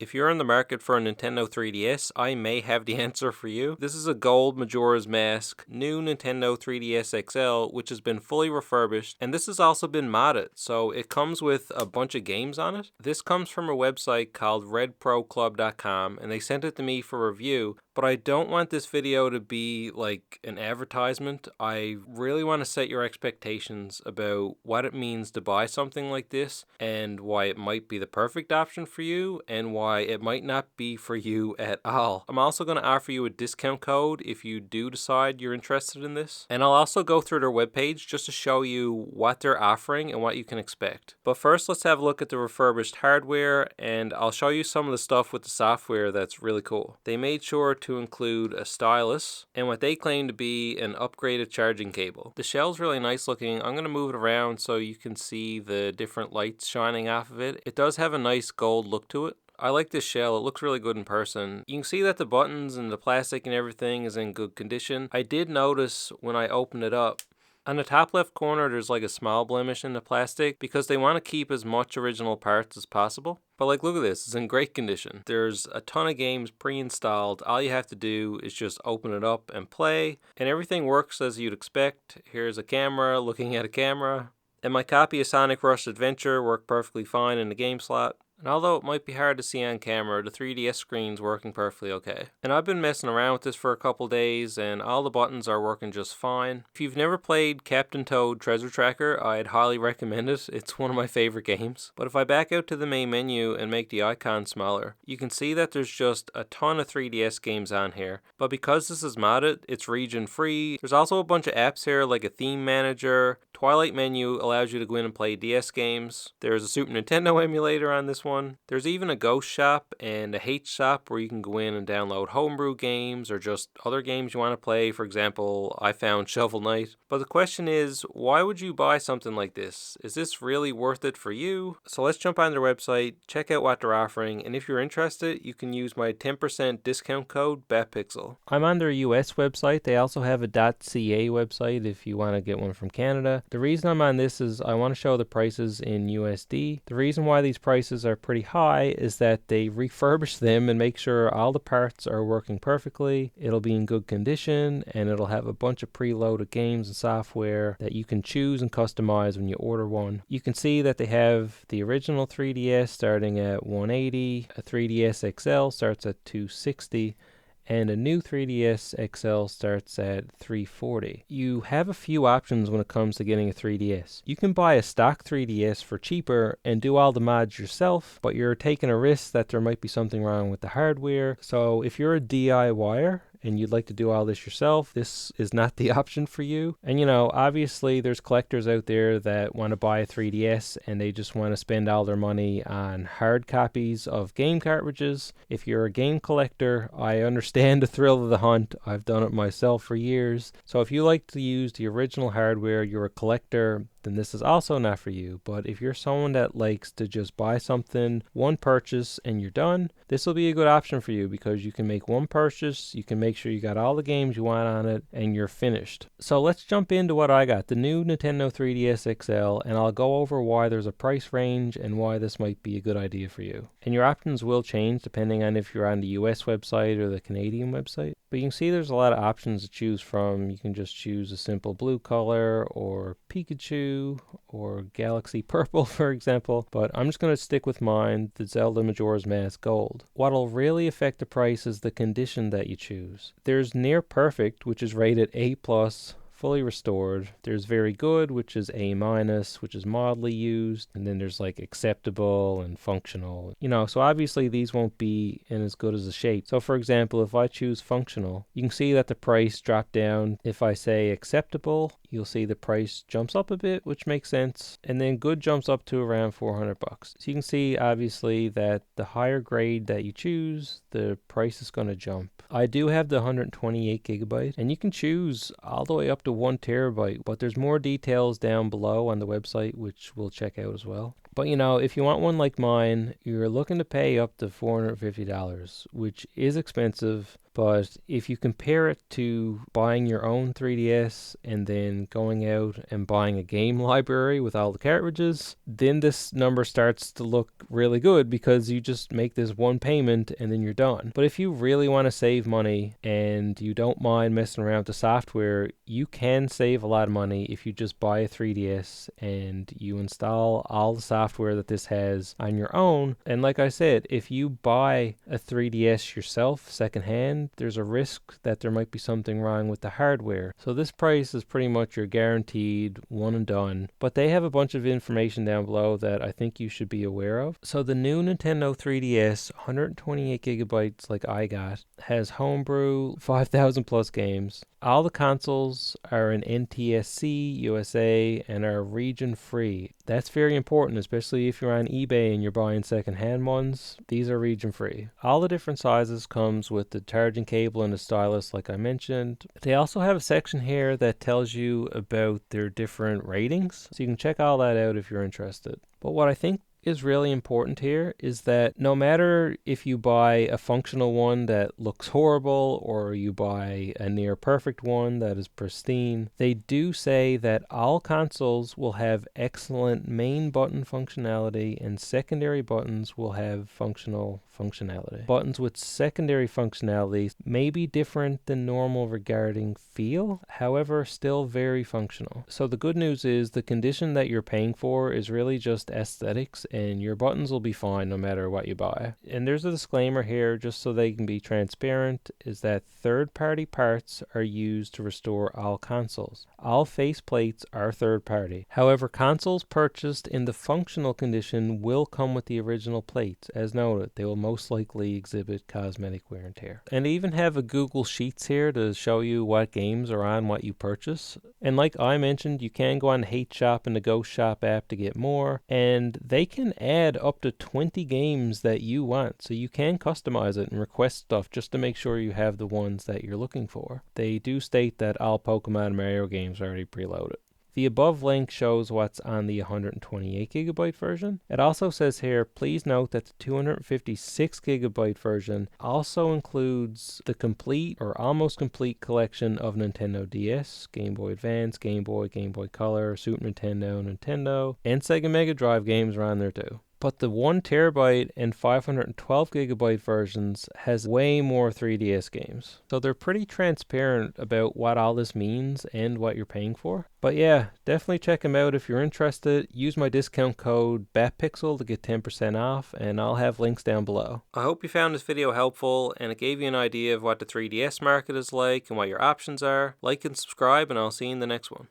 If you're in the market for a Nintendo 3DS, I may have the answer for you. This is a gold Majora's Mask, new Nintendo 3DS XL, which has been fully refurbished, and this has also been modded, so it comes with a bunch of games on it. This comes from a website called redproclub.com, and they sent it to me for review, but I don't want this video to be like an advertisement. I really want to set your expectations about what it means to buy something like this, and why it might be the perfect option for you, and why it might not be for you at all. I'm also going to offer you a discount code if you do decide you're interested in this. And I'll also go through their webpage just to show you what they're offering and what you can expect. But first, let's have a look at the refurbished hardware, and I'll show you some of the stuff with the software that's really cool. They made sure to include a stylus and what they claim to be an upgraded charging cable. The shell's really nice looking. I'm going to move it around so you can see the different lights shining off of it. It does have a nice gold look to it. I like this shell, it looks really good in person. You can see that the buttons and the plastic and everything is in good condition. I did notice when I opened it up, on the top left corner there's like a small blemish in the plastic because they want to keep as much original parts as possible. But like, look at this, it's in great condition. There's a ton of games pre-installed. All you have to do is just open it up and play, and everything works as you'd expect. Here's a camera looking at a camera. And my copy of Sonic Rush Adventure worked perfectly fine in the game slot. And although it might be hard to see on camera, the 3DS screen's working perfectly okay. And I've been messing around with this for a couple days, and all the buttons are working just fine. If you've never played Captain Toad Treasure Tracker, I'd highly recommend it. It's one of my favorite games. But if I back out to the main menu and make the icon smaller, you can see that there's just a ton of 3DS games on here. But because this is modded, it's region free. There's also a bunch of apps here like a theme manager. Twilight menu allows you to go in and play DS games. There's a Super Nintendo emulator on this one. There's even a Ghost Shop and a Hate Shop where you can go in and download homebrew games or just other games you want to play. For example, I found Shovel Knight. But the question is, why would you buy something like this? Is this really worth it for you? So let's jump on their website, check out what they're offering, and if you're interested, you can use my 10% discount code BATPIXEL. I'm on their US website. They also have a .ca website if you want to get one from Canada. The reason I'm on this is I want to show the prices in USD. The reason why these prices are pretty high is that they refurbish them and make sure all the parts are working perfectly. It'll be in good condition, and it'll have a bunch of preloaded games and software that you can choose and customize when you order one. You can see that they have the original 3DS starting at $180, a 3DS XL starts at $260, and a new 3DS XL starts at $340. You have a few options when it comes to getting a 3DS. You can buy a stock 3DS for cheaper and do all the mods yourself, but you're taking a risk that there might be something wrong with the hardware. So if you're a DIYer and you'd like to do all this yourself, this is not the option for you. And obviously there's collectors out there that want to buy a 3DS and they just want to spend all their money on hard copies of game cartridges. If you're a game collector, I understand the thrill of the hunt. I've done it myself for years. So if you like to use the original hardware, you're a collector, then this is also not for you. But if you're someone that likes to just buy something, one purchase, and you're done, this will be a good option for you because you can make one purchase, you can make sure you got all the games you want on it, and you're finished. So let's jump into what I got, the new Nintendo 3DS XL, and I'll go over why there's a price range and why this might be a good idea for you. And your options will change depending on if you're on the US website or the Canadian website. But you can see there's a lot of options to choose from. You can just choose a simple blue color or Pikachu or Galaxy Purple, for example, but I'm just going to stick with mine, the Zelda Majora's Mask Gold. What'll really affect the price is the condition that you choose. There's Near Perfect, which is rated A+, fully restored. There's Very Good, which is A-, which is mildly used, and then there's like acceptable and functional. So obviously these won't be in as good as a shape. So for example, if I choose functional, you can see that the price dropped down. If I say acceptable, you'll see the price jumps up a bit, which makes sense, and then good jumps up to around $400. So you can see obviously that the higher grade that you choose, the price is going to jump. I do have the 128 gigabyte, and you can choose all the way up to 1 terabyte, but there's more details down below on the website, which we'll check out as well. But if you want one like mine, you're looking to pay up to $450, which is expensive, But if you compare it to buying your own 3DS and then going out and buying a game library with all the cartridges, then this number starts to look really good because you just make this one payment and then you're done. But if you really want to save money and you don't mind messing around with the software, you can save a lot of money if you just buy a 3DS and you install all the software that this has on your own. And like I said, if you buy a 3DS yourself secondhand, there's a risk that there might be something wrong with the hardware. So this price is pretty much your guaranteed one and done. But they have a bunch of information down below that I think you should be aware of. So the new Nintendo 3DS, 128 gigabytes like I got, has homebrew, 5,000 plus games. All the consoles are in NTSC, USA, and are region free. That's very important, especially if you're on eBay and you're buying secondhand ones. These are region free. All the different sizes comes with the charging cable and the stylus like I mentioned. They also have a section here that tells you about their different ratings, so you can check all that out if you're interested. But what I think is really important here is that no matter if you buy a functional one that looks horrible or you buy a near perfect one that is pristine, they do say that all consoles will have excellent main button functionality and secondary buttons will have functional functionality. Buttons with secondary functionality may be different than normal regarding feel, however still very functional. So the good news is the condition that you're paying for is really just aesthetics, and your buttons will be fine no matter what you buy. And there's a disclaimer here, just so they can be transparent, is that third-party parts are used to restore all consoles. All faceplates are third-party. However, consoles purchased in the functional condition will come with the original plates. As noted, they will most likely exhibit cosmetic wear and tear. And they even have a Google Sheets here to show you what games are on what you purchase. And like I mentioned, you can go on Hate Shop and the Ghost Shop app to get more, and they can add up to 20 games that you want, so you can customize it and request stuff just to make sure you have the ones that you're looking for. They do state that all Pokemon and Mario games are already preloaded. The above link shows what's on the 128 gigabyte version. It also says here, please note that the 256 gigabyte version also includes the complete or almost complete collection of Nintendo DS, Game Boy Advance, Game Boy Color, Super Nintendo, and Sega Mega Drive games are on there too. But the 1 terabyte and 512 gigabyte versions has way more 3DS games. So they're pretty transparent about what all this means and what you're paying for. But yeah, definitely check them out if you're interested. Use my discount code BATPIXEL to get 10% off, and I'll have links down below. I hope you found this video helpful and it gave you an idea of what the 3DS market is like and what your options are. Like and subscribe, and I'll see you in the next one.